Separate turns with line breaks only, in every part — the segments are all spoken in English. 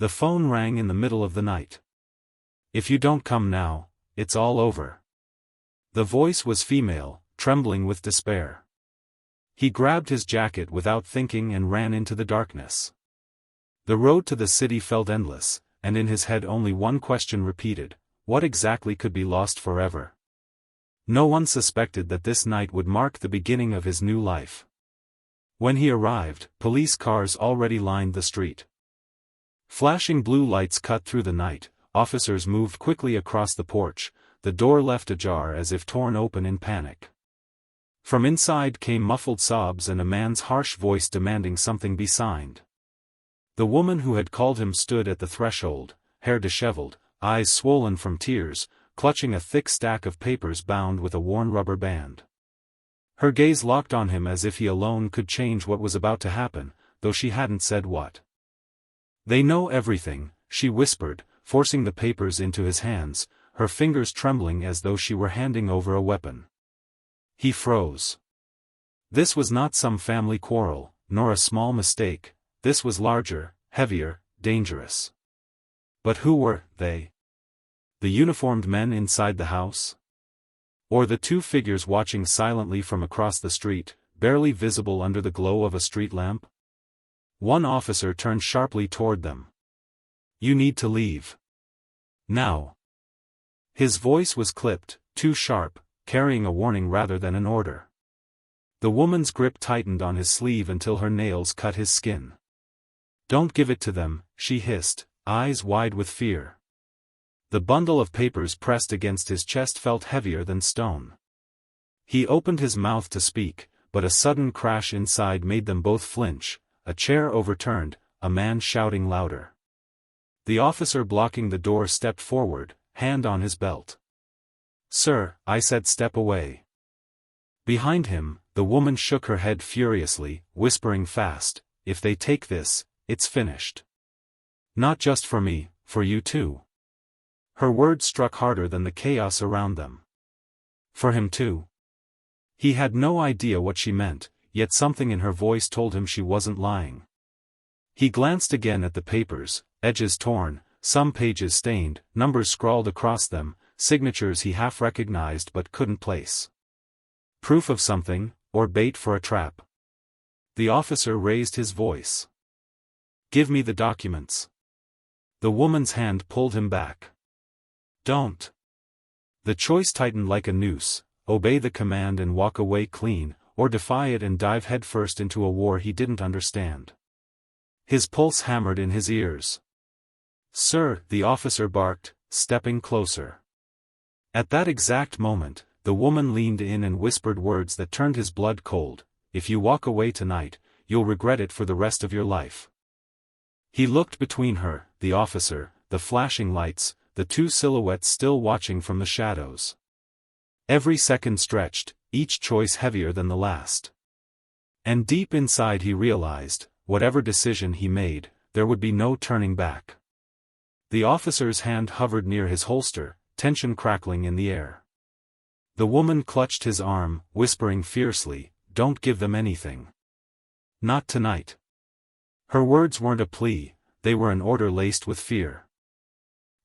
The phone rang in the middle of the night. "If you don't come now, it's all over." The voice was female, trembling with despair. He grabbed his jacket without thinking and ran into the darkness. The road to the city felt endless, and in his head only one question repeated: what exactly could be lost forever? No one suspected that this night would mark the beginning of his new life. When he arrived, police cars already lined the street. Flashing blue lights cut through the night. Officers moved quickly across the porch, the door left ajar as if torn open in panic. From inside came muffled sobs and a man's harsh voice demanding something be signed. The woman who had called him stood at the threshold, hair disheveled, eyes swollen from tears, clutching a thick stack of papers bound with a worn rubber band. Her gaze locked on him as if he alone could change what was about to happen, though she hadn't said what. "They know everything," she whispered, forcing the papers into his hands, her fingers trembling as though she were handing over a weapon. He froze. This was not some family quarrel, nor a small mistake. This was larger, heavier, dangerous. But who were they? The uniformed men inside the house? Or the two figures watching silently from across the street, barely visible under the glow of a street lamp? One officer turned sharply toward them. "You need to leave. Now." His voice was clipped, too sharp, carrying a warning rather than an order. The woman's grip tightened on his sleeve until her nails cut his skin. "Don't give it to them," she hissed, eyes wide with fear. The bundle of papers pressed against his chest felt heavier than stone. He opened his mouth to speak, but a sudden crash inside made them both flinch, a chair overturned, a man shouting louder. The officer blocking the door stepped forward, hand on his belt. "Sir, I said step away." Behind him, the woman shook her head furiously, whispering fast, "If they take this, it's finished. Not just for me, for you too." Her words struck harder than the chaos around them. For him too? He had no idea what she meant, yet something in her voice told him she wasn't lying. He glanced again at the papers, edges torn, some pages stained, numbers scrawled across them, signatures he half recognized but couldn't place. Proof of something, or bait for a trap? The officer raised his voice. "Give me the documents." The woman's hand pulled him back. "Don't." The choice tightened like a noose: obey the command and walk away clean, or defy it and dive headfirst into a war he didn't understand. His pulse hammered in his ears. "Sir," the officer barked, stepping closer. At that exact moment, the woman leaned in and whispered words that turned his blood cold: "If you walk away tonight, you'll regret it for the rest of your life." He looked between her, the officer, the flashing lights, the two silhouettes still watching from the shadows. Every second stretched, each choice heavier than the last. And deep inside he realized, whatever decision he made, there would be no turning back. The officer's hand hovered near his holster, tension crackling in the air. The woman clutched his arm, whispering fiercely, "Don't give them anything. Not tonight." Her words weren't a plea, they were an order laced with fear.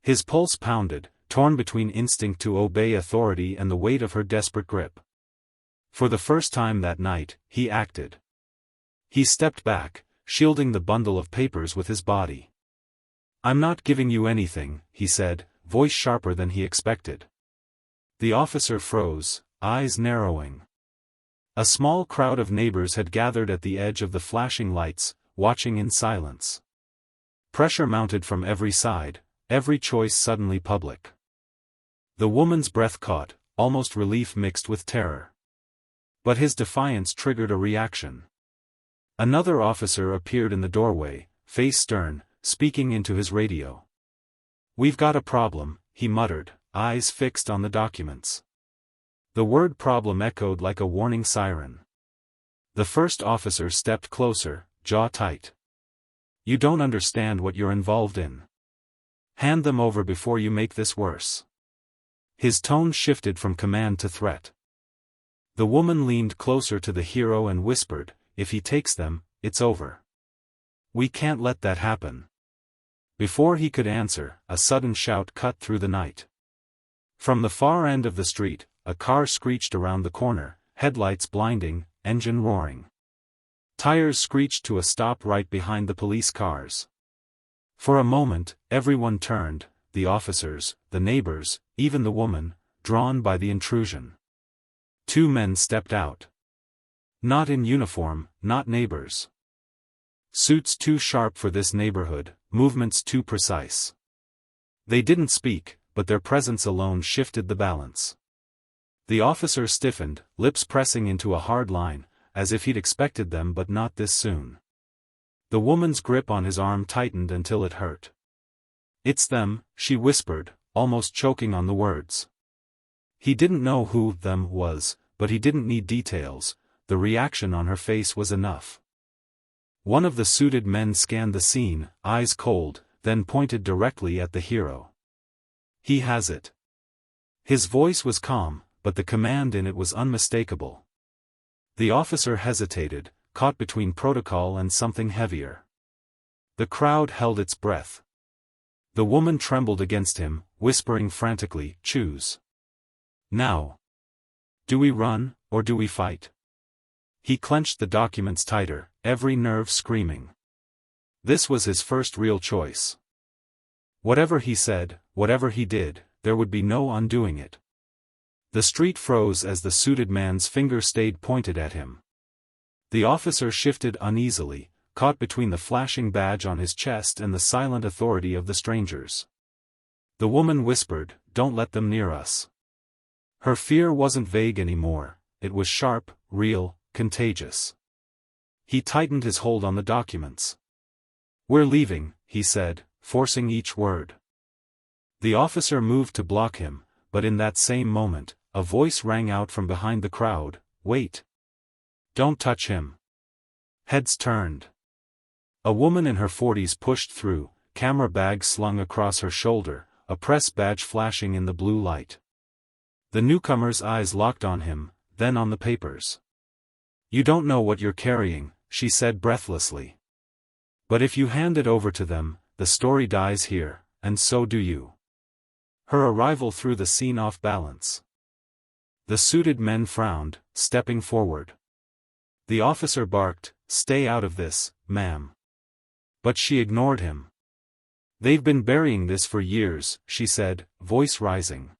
His pulse pounded, torn between instinct to obey authority and the weight of her desperate grip. For the first time that night, he acted. He stepped back, shielding the bundle of papers with his body. "I'm not giving you anything," he said, voice sharper than he expected. The officer froze, eyes narrowing. A small crowd of neighbors had gathered at the edge of the flashing lights, watching in silence. Pressure mounted from every side, every choice suddenly public. The woman's breath caught, almost relief mixed with terror. But his defiance triggered a reaction. Another officer appeared in the doorway, face stern, speaking into his radio. "We've got a problem," he muttered, eyes fixed on the documents. The word problem echoed like a warning siren. The first officer stepped closer, jaw tight. "You don't understand what you're involved in. Hand them over before you make this worse." His tone shifted from command to threat. The woman leaned closer to the hero and whispered, "If he takes them, it's over. We can't let that happen." Before he could answer, a sudden shout cut through the night. From the far end of the street, a car screeched around the corner, headlights blinding, engine roaring. Tires screeched to a stop right behind the police cars. For a moment, everyone turned, the officers, the neighbors, even the woman, drawn by the intrusion. Two men stepped out. Not in uniform, not neighbors. Suits too sharp for this neighborhood, movements too precise. They didn't speak, but their presence alone shifted the balance. The officer stiffened, lips pressing into a hard line, as if he'd expected them but not this soon. The woman's grip on his arm tightened until it hurt. "It's them," she whispered, almost choking on the words. He didn't know who "them" was, but he didn't need details, the reaction on her face was enough. One of the suited men scanned the scene, eyes cold, then pointed directly at the hero. "He has it." His voice was calm, but the command in it was unmistakable. The officer hesitated, caught between protocol and something heavier. The crowd held its breath. The woman trembled against him, whispering frantically, "Choose. Now. Do we run, or do we fight?" He clenched the documents tighter, every nerve screaming. This was his first real choice. Whatever he said, whatever he did, there would be no undoing it. The street froze as the suited man's finger stayed pointed at him. The officer shifted uneasily, caught between the flashing badge on his chest and the silent authority of the strangers. The woman whispered, "Don't let them near us." Her fear wasn't vague anymore, it was sharp, real, contagious. He tightened his hold on the documents. "We're leaving," he said, forcing each word. The officer moved to block him, but in that same moment, a voice rang out from behind the crowd, "Wait. Don't touch him." Heads turned. A woman in her 40s pushed through, camera bag slung across her shoulder, a press badge flashing in the blue light. The newcomer's eyes locked on him, then on the papers. "You don't know what you're carrying," she said breathlessly. "But if you hand it over to them, the story dies here, and so do you." Her arrival threw the scene off balance. The suited men frowned, stepping forward. The officer barked, "Stay out of this, ma'am." But she ignored him. "They've been burying this for years," she said, voice rising.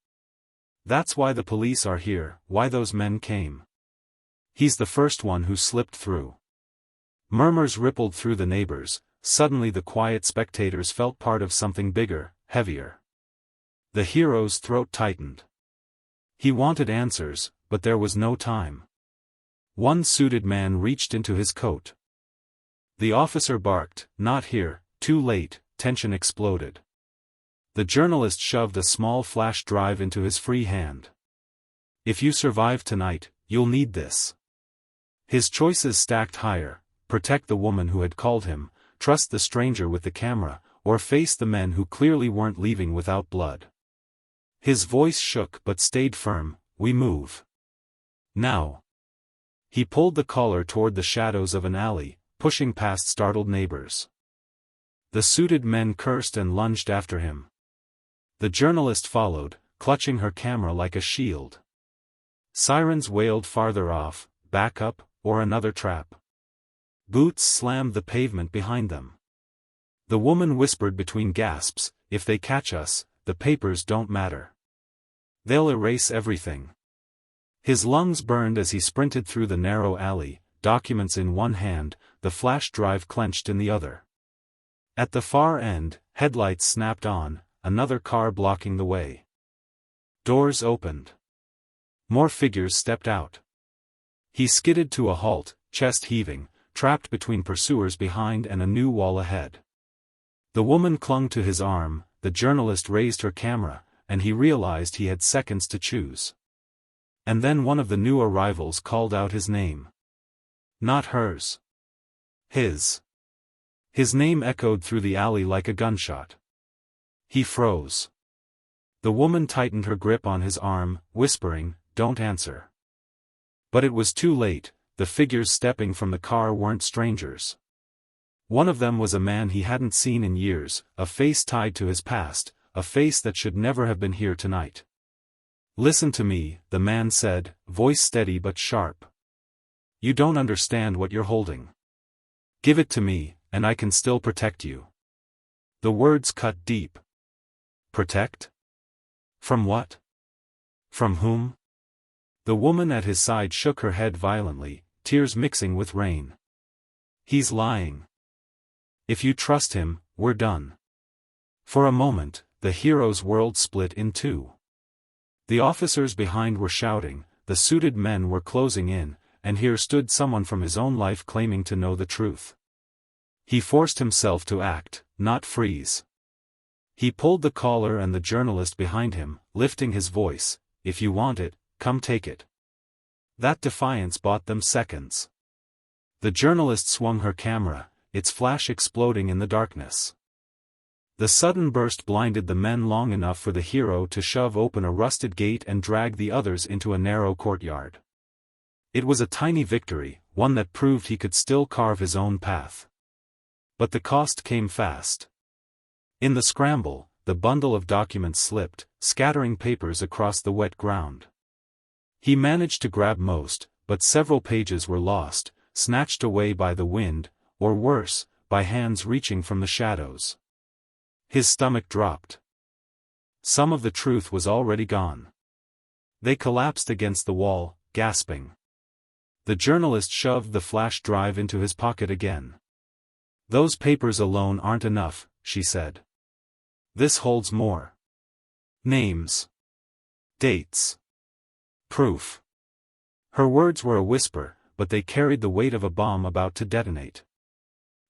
"That's why the police are here, why those men came. He's the first one who slipped through." Murmurs rippled through the neighbors, suddenly the quiet spectators felt part of something bigger, heavier. The hero's throat tightened. He wanted answers, but there was no time. One suited man reached into his coat. The officer barked, "Not here," too late, tension exploded. The journalist shoved a small flash drive into his free hand. "If you survive tonight, you'll need this." His choices stacked higher: protect the woman who had called him, trust the stranger with the camera, or face the men who clearly weren't leaving without blood. His voice shook but stayed firm, "We move. Now." He pulled the caller toward the shadows of an alley, pushing past startled neighbors. The suited men cursed and lunged after him. The journalist followed, clutching her camera like a shield. Sirens wailed farther off, "Back up, or another trap." Boots slammed the pavement behind them. The woman whispered between gasps, "If they catch us, the papers don't matter. They'll erase everything." His lungs burned as he sprinted through the narrow alley, documents in one hand, the flash drive clenched in the other. At the far end, headlights snapped on, another car blocking the way. Doors opened. More figures stepped out. He skidded to a halt, chest heaving, trapped between pursuers behind and a new wall ahead. The woman clung to his arm, the journalist raised her camera, and he realized he had seconds to choose. And then one of the new arrivals called out his name. Not hers. His. His name echoed through the alley like a gunshot. He froze. The woman tightened her grip on his arm, whispering, "Don't answer." But it was too late, the figures stepping from the car weren't strangers. One of them was a man he hadn't seen in years, a face tied to his past, a face that should never have been here tonight. "Listen to me," the man said, voice steady but sharp. "You don't understand what you're holding. Give it to me, and I can still protect you." The words cut deep. Protect? From what? From whom? The woman at his side shook her head violently, tears mixing with rain. "He's lying. If you trust him, we're done." For a moment, the hero's world split in two. The officers behind were shouting, the suited men were closing in, and here stood someone from his own life claiming to know the truth. He forced himself to act, not freeze. He pulled the collar and the journalist behind him, lifting his voice, "If you want it, come take it." That defiance bought them seconds. The journalist swung her camera, its flash exploding in the darkness. The sudden burst blinded the men long enough for the hero to shove open a rusted gate and drag the others into a narrow courtyard. It was a tiny victory, one that proved he could still carve his own path. But the cost came fast. In the scramble, the bundle of documents slipped, scattering papers across the wet ground. He managed to grab most, but several pages were lost, snatched away by the wind, or worse, by hands reaching from the shadows. His stomach dropped. Some of the truth was already gone. They collapsed against the wall, gasping. The journalist shoved the flash drive into his pocket again. "Those papers alone aren't enough," she said. "This holds more. Names. Dates. Proof." Her words were a whisper, but they carried the weight of a bomb about to detonate.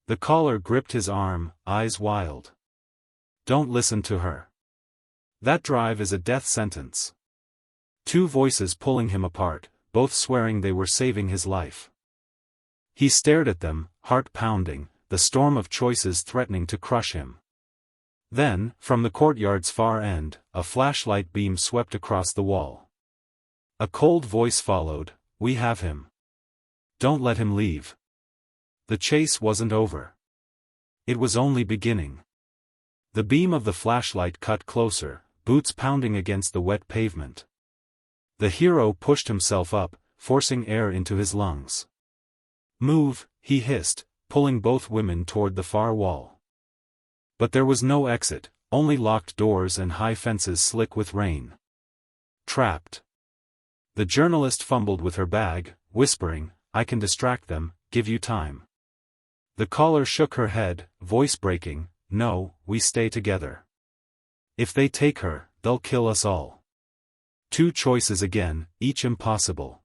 The caller gripped his arm, eyes wild. "Don't listen to her. That drive is a death sentence." Two voices pulling him apart, both swearing they were saving his life. He stared at them, heart pounding, the storm of choices threatening to crush him. Then, from the courtyard's far end, a flashlight beam swept across the wall. A cold voice followed, "We have him. Don't let him leave." The chase wasn't over. It was only beginning. The beam of the flashlight cut closer, boots pounding against the wet pavement. The hero pushed himself up, forcing air into his lungs. "Move," he hissed, pulling both women toward the far wall. But there was no exit, only locked doors and high fences slick with rain. Trapped. The journalist fumbled with her bag, whispering, "I can distract them, give you time." The caller shook her head, voice breaking, "No, we stay together. If they take her, they'll kill us all." Two choices again, each impossible.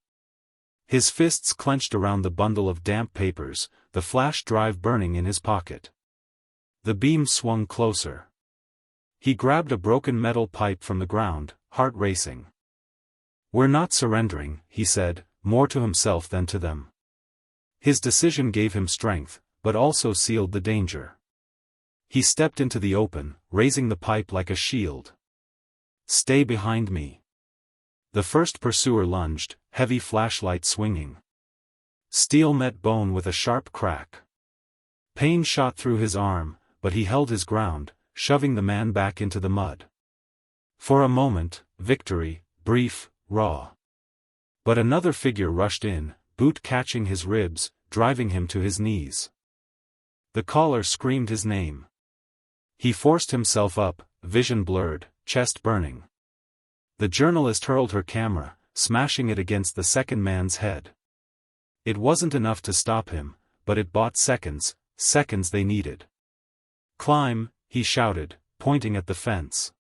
His fists clenched around the bundle of damp papers, the flash drive burning in his pocket. The beam swung closer. He grabbed a broken metal pipe from the ground, heart racing. "We're not surrendering," he said, more to himself than to them. His decision gave him strength, but also sealed the danger. He stepped into the open, raising the pipe like a shield. "Stay behind me." The first pursuer lunged, heavy flashlight swinging. Steel met bone with a sharp crack. Pain shot through his arm, but he held his ground, shoving the man back into the mud. For a moment, victory, brief, raw. But another figure rushed in, boot catching his ribs, driving him to his knees. The caller screamed his name. He forced himself up, vision blurred, chest burning. The journalist hurled her camera, smashing it against the second man's head. It wasn't enough to stop him, but it bought seconds they needed. "Climb," he shouted, pointing at the fence.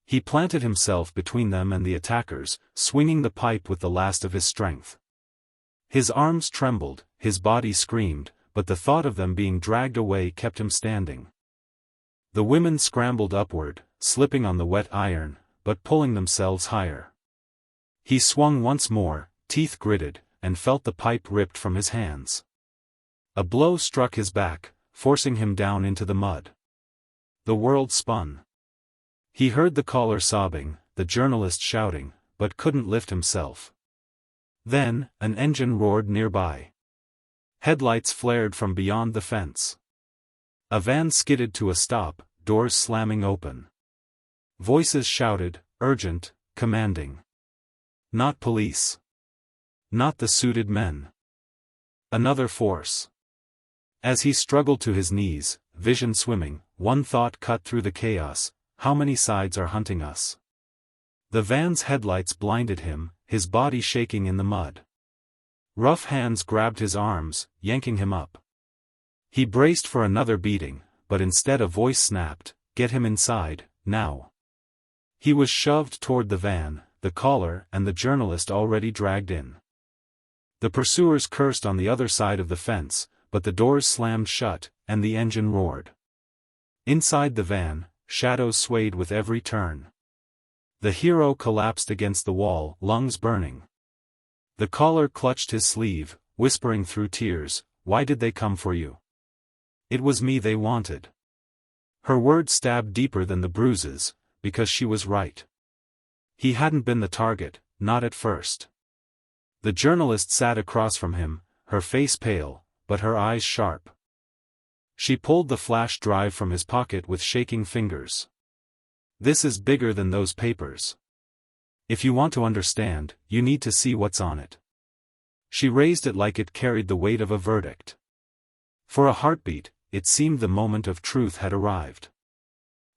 He planted himself between them and the attackers, swinging the pipe with the last of his strength. His arms trembled, his body screamed, but the thought of them being dragged away kept him standing. The women scrambled upward, slipping on the wet iron, but pulling themselves higher. He swung once more, teeth gritted, and felt the pipe ripped from his hands. A blow struck his back, forcing him down into the mud. The world spun. He heard the caller sobbing, the journalist shouting, but couldn't lift himself. Then, an engine roared nearby. Headlights flared from beyond the fence. A van skidded to a stop, doors slamming open. Voices shouted, urgent, commanding. Not police. Not the suited men. Another force. As he struggled to his knees, vision swimming, one thought cut through the chaos: how many sides are hunting us? The van's headlights blinded him, his body shaking in the mud. Rough hands grabbed his arms, yanking him up. He braced for another beating, but instead a voice snapped, "Get him inside, now." He was shoved toward the van, the caller and the journalist already dragged in. The pursuers cursed on the other side of the fence, but the doors slammed shut, and the engine roared. Inside the van, shadows swayed with every turn. The hero collapsed against the wall, lungs burning. The caller clutched his sleeve, whispering through tears, "Why did they come for you? It was me they wanted." Her words stabbed deeper than the bruises, because she was right. He hadn't been the target, not at first. The journalist sat across from him, her face pale, but her eyes sharp. She pulled the flash drive from his pocket with shaking fingers. "This is bigger than those papers. If you want to understand, you need to see what's on it." She raised it like it carried the weight of a verdict. For a heartbeat, it seemed the moment of truth had arrived.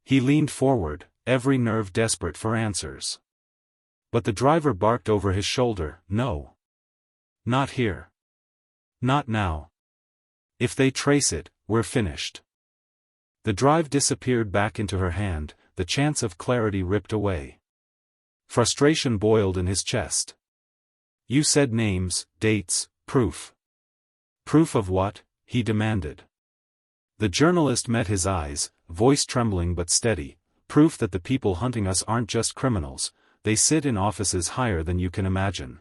He leaned forward, every nerve desperate for answers. But the driver barked over his shoulder, "No. Not here. Not now. If they trace it, we're finished." The drive disappeared back into her hand, the chance of clarity ripped away. Frustration boiled in his chest. "You said names, dates, proof." "Proof of what?" he demanded. The journalist met his eyes, voice trembling but steady. "Proof that the people hunting us aren't just criminals, they sit in offices higher than you can imagine."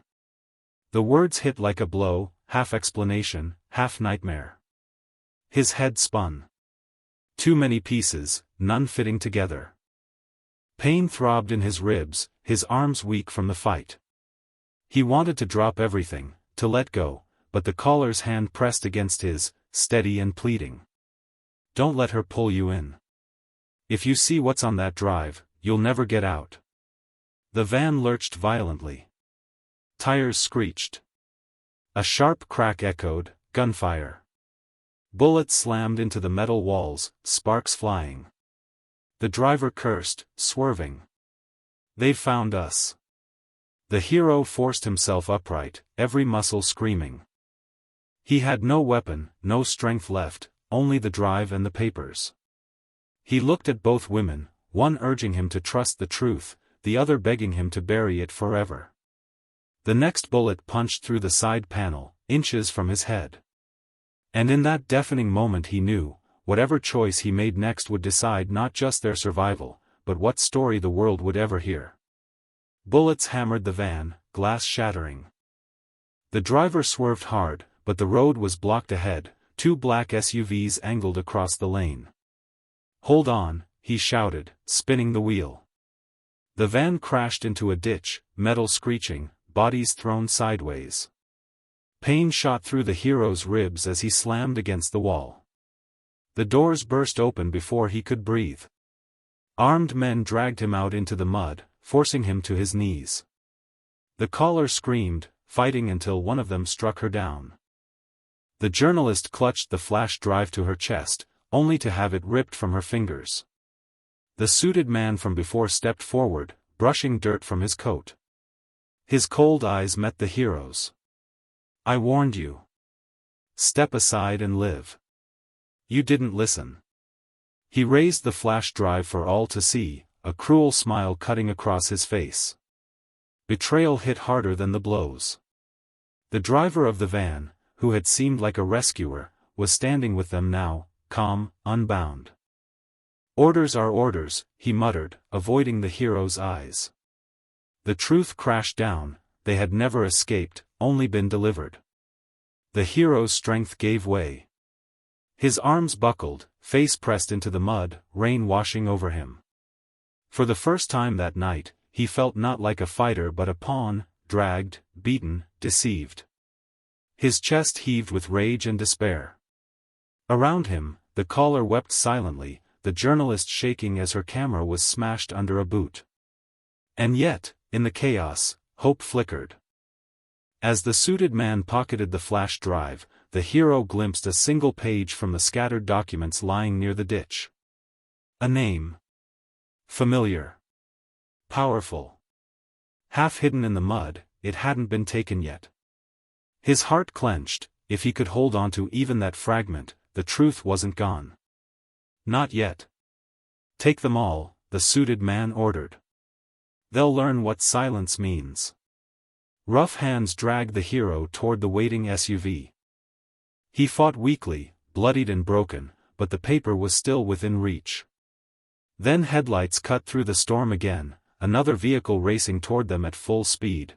The words hit like a blow, half explanation, half nightmare. His head spun. Too many pieces, none fitting together. Pain throbbed in his ribs, his arms weak from the fight. He wanted to drop everything, to let go, but the caller's hand pressed against his, steady and pleading. "Don't let her pull you in. If you see what's on that drive, you'll never get out." The van lurched violently. Tires screeched. A sharp crack echoed, gunfire. Bullets slammed into the metal walls, sparks flying. The driver cursed, swerving. "They've found us." The hero forced himself upright, every muscle screaming. He had no weapon, no strength left, only the drive and the papers. He looked at both women, one urging him to trust the truth, the other begging him to bury it forever. The next bullet punched through the side panel, inches from his head. And in that deafening moment he knew, whatever choice he made next would decide not just their survival, but what story the world would ever hear. Bullets hammered the van, glass shattering. The driver swerved hard, but the road was blocked ahead, two black SUVs angled across the lane. "Hold on," he shouted, spinning the wheel. The van crashed into a ditch, metal screeching, bodies thrown sideways. Pain shot through the hero's ribs as he slammed against the wall. The doors burst open before he could breathe. Armed men dragged him out into the mud, forcing him to his knees. The caller screamed, fighting until one of them struck her down. The journalist clutched the flash drive to her chest, only to have it ripped from her fingers. The suited man from before stepped forward, brushing dirt from his coat. His cold eyes met the hero's. "I warned you. Step aside and live. You didn't listen." He raised the flash drive for all to see, a cruel smile cutting across his face. Betrayal hit harder than the blows. The driver of the van, who had seemed like a rescuer, was standing with them now, calm, unbound. "Orders are orders," he muttered, avoiding the hero's eyes. The truth crashed down, they had never escaped, only been delivered. The hero's strength gave way. His arms buckled, face pressed into the mud, rain washing over him. For the first time that night, he felt not like a fighter but a pawn, dragged, beaten, deceived. His chest heaved with rage and despair. Around him, the caller wept silently, the journalist shaking as her camera was smashed under a boot. And yet, in the chaos, hope flickered. As the suited man pocketed the flash drive, the hero glimpsed a single page from the scattered documents lying near the ditch. A name. Familiar. Powerful. Half hidden in the mud, it hadn't been taken yet. His heart clenched. If he could hold on to even that fragment, the truth wasn't gone. Not yet. Take them all, the suited man ordered. They'll learn what silence means. Rough hands dragged the hero toward the waiting SUV. He fought weakly, bloodied and broken, but the paper was still within reach. Then headlights cut through the storm again, another vehicle racing toward them at full speed.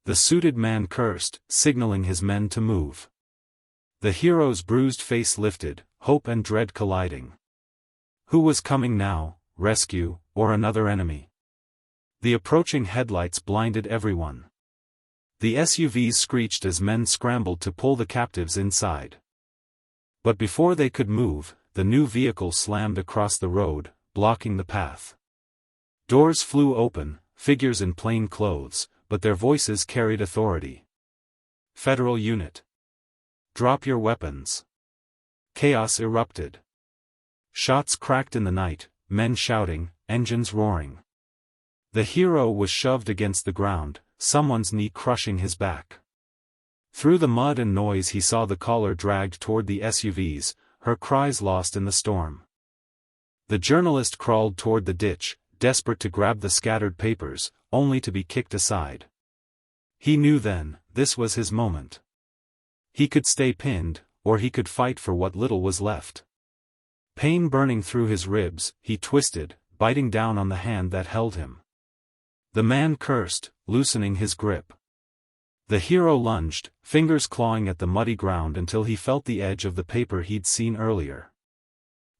The suited man cursed, signaling his men to move. The hero's bruised face lifted, hope and dread colliding. Who was coming now, rescue, or another enemy? The approaching headlights blinded everyone. The SUVs screeched as men scrambled to pull the captives inside. But before they could move, the new vehicle slammed across the road, blocking the path. Doors flew open, figures in plain clothes, but their voices carried authority. Federal unit. Drop your weapons. Chaos erupted. Shots cracked in the night, men shouting, engines roaring. The hero was shoved against the ground, someone's knee crushing his back. Through the mud and noise he saw the caller dragged toward the SUVs, her cries lost in the storm. The journalist crawled toward the ditch, desperate to grab the scattered papers, only to be kicked aside. He knew then, this was his moment. He could stay pinned, or he could fight for what little was left. Pain burning through his ribs, he twisted, biting down on the hand that held him. The man cursed, loosening his grip. The hero lunged, fingers clawing at the muddy ground until he felt the edge of the paper he'd seen earlier.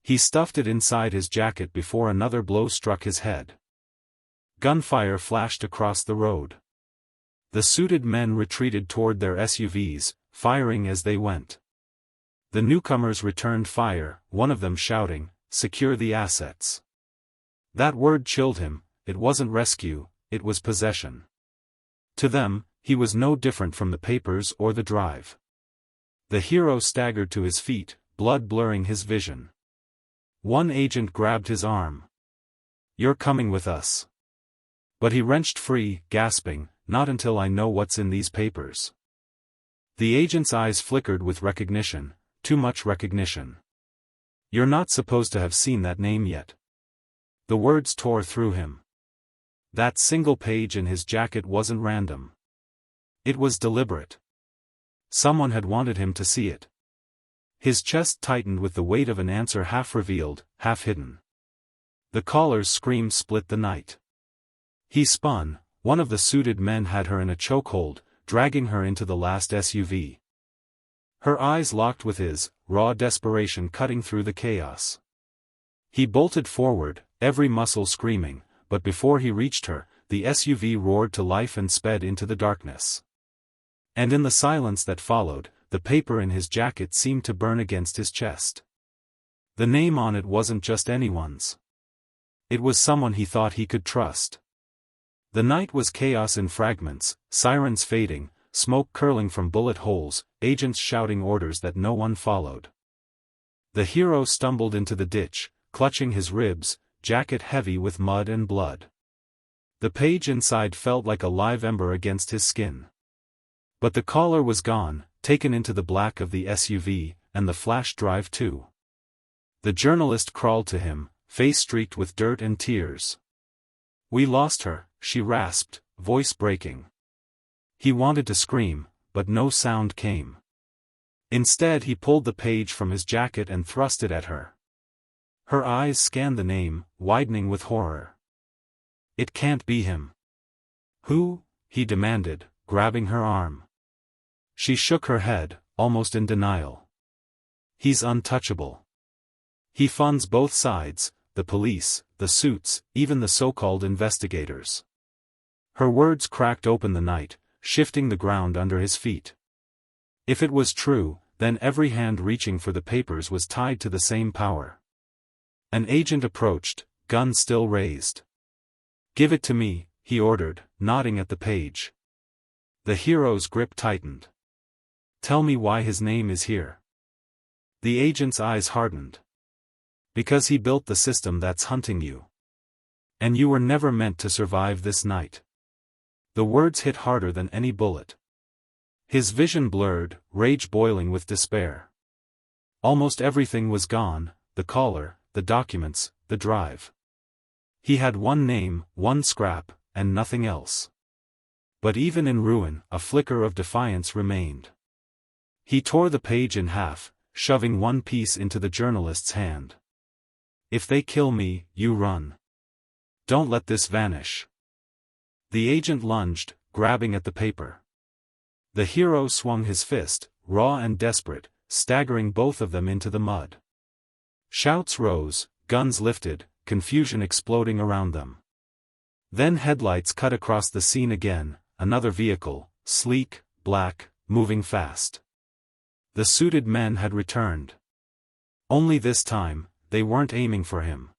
He stuffed it inside his jacket before another blow struck his head. Gunfire flashed across the road. The suited men retreated toward their SUVs, firing as they went. The newcomers returned fire, one of them shouting, "Secure the assets." That word chilled him. It wasn't rescue, it was possession. To them, he was no different from the papers or the drive. The hero staggered to his feet, blood blurring his vision. One agent grabbed his arm. "You're coming with us." But he wrenched free, gasping, "Not until I know what's in these papers." The agent's eyes flickered with recognition, too much recognition. "You're not supposed to have seen that name yet." The words tore through him. That single page in his jacket wasn't random. It was deliberate. Someone had wanted him to see it. His chest tightened with the weight of an answer half revealed, half hidden. The caller's scream split the night. He spun. One of the suited men had her in a chokehold, dragging her into the last SUV. Her eyes locked with his, raw desperation cutting through the chaos. He bolted forward, every muscle screaming, but before he reached her, the SUV roared to life and sped into the darkness. And in the silence that followed, the paper in his jacket seemed to burn against his chest. The name on it wasn't just anyone's. It was someone he thought he could trust. The night was chaos in fragments, sirens fading, smoke curling from bullet holes, agents shouting orders that no one followed. The hero stumbled into the ditch, clutching his ribs, jacket heavy with mud and blood. The page inside felt like a live ember against his skin. But the caller was gone, taken into the black of the SUV, and the flash drive too. The journalist crawled to him, face streaked with dirt and tears. "We lost her," she rasped, voice breaking. He wanted to scream, but no sound came. Instead he pulled the page from his jacket and thrust it at her. Her eyes scanned the name, widening with horror. "It can't be him." "Who?" he demanded, grabbing her arm. She shook her head, almost in denial. "He's untouchable. He funds both sides, the police, the suits, even the so-called investigators." Her words cracked open the night, shifting the ground under his feet. If it was true, then every hand reaching for the papers was tied to the same power. An agent approached, gun still raised. "Give it to me," he ordered, nodding at the page. The hero's grip tightened. "Tell me why his name is here." The agent's eyes hardened. "Because he built the system that's hunting you. And you were never meant to survive this night." The words hit harder than any bullet. His vision blurred, rage boiling with despair. Almost everything was gone: the collar, the documents, the drive. He had one name, one scrap, and nothing else. But even in ruin, a flicker of defiance remained. He tore the page in half, shoving one piece into the journalist's hand. "If they kill me, you run. Don't let this vanish." The agent lunged, grabbing at the paper. The hero swung his fist, raw and desperate, staggering both of them into the mud. Shouts rose, guns lifted, confusion exploding around them. Then headlights cut across the scene again, another vehicle, sleek, black, moving fast. The suited men had returned. Only this time, they weren't aiming for him.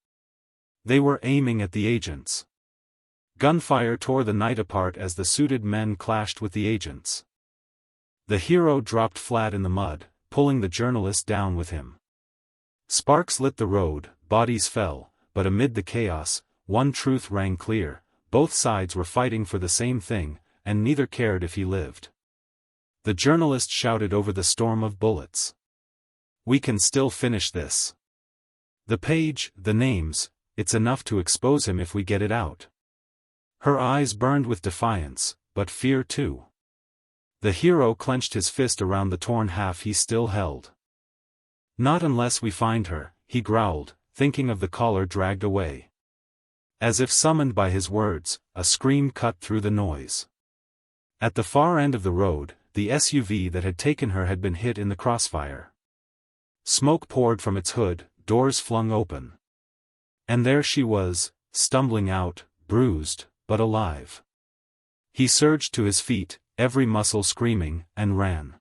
They were aiming at the agents. Gunfire tore the night apart as the suited men clashed with the agents. The hero dropped flat in the mud, pulling the journalist down with him. Sparks lit the road, bodies fell, but amid the chaos, one truth rang clear: both sides were fighting for the same thing, and neither cared if he lived. The journalist shouted over the storm of bullets. "We can still finish this. The page, the names, it's enough to expose him if we get it out." Her eyes burned with defiance, but fear too. The hero clenched his fist around the torn half he still held. "Not unless we find her," he growled, thinking of the collar dragged away. As if summoned by his words, a scream cut through the noise. At the far end of the road, the SUV that had taken her had been hit in the crossfire. Smoke poured from its hood, doors flung open. And there she was, stumbling out, bruised, but alive. He surged to his feet, every muscle screaming, and ran.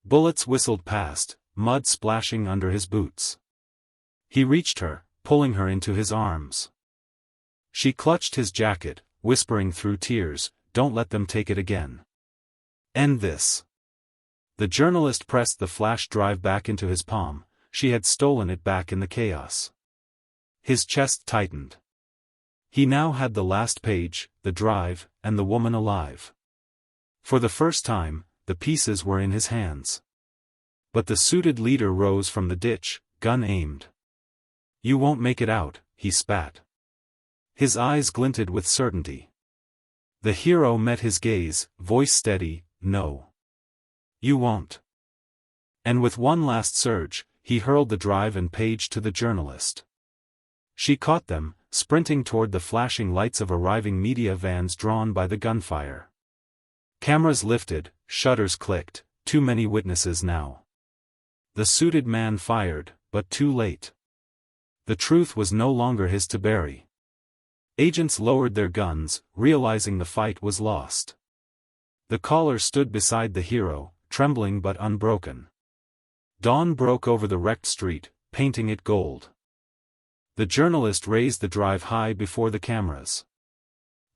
Bullets whistled past, mud splashing under his boots. He reached her, pulling her into his arms. She clutched his jacket, whispering through tears, "Don't let them take it again. End this." The journalist pressed the flash drive back into his palm. She had stolen it back in the chaos. His chest tightened. He now had the last page, the drive, and the woman alive. For the first time, the pieces were in his hands. But the suited leader rose from the ditch, gun aimed. "You won't make it out," he spat. His eyes glinted with certainty. The hero met his gaze, voice steady, "No. You won't." And with one last surge, he hurled the drive and page to the journalist. She caught them, sprinting toward the flashing lights of arriving media vans drawn by the gunfire. Cameras lifted, shutters clicked, too many witnesses now. The suited man fired, but too late. The truth was no longer his to bury. Agents lowered their guns, realizing the fight was lost. The caller stood beside the hero, trembling but unbroken. Dawn broke over the wrecked street, painting it gold. The journalist raised the drive high before the cameras.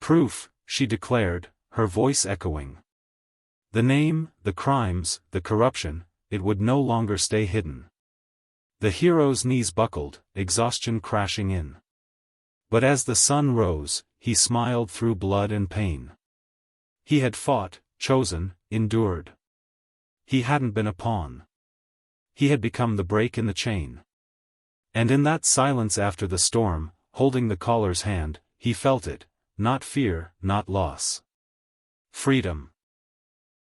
"Proof," she declared, her voice echoing. The name, the crimes, the corruption, it would no longer stay hidden. The hero's knees buckled, exhaustion crashing in. But as the sun rose, he smiled through blood and pain. He had fought, chosen, endured. He hadn't been a pawn. He had become the break in the chain. And in that silence after the storm, holding the caller's hand, he felt it, not fear, not loss. Freedom.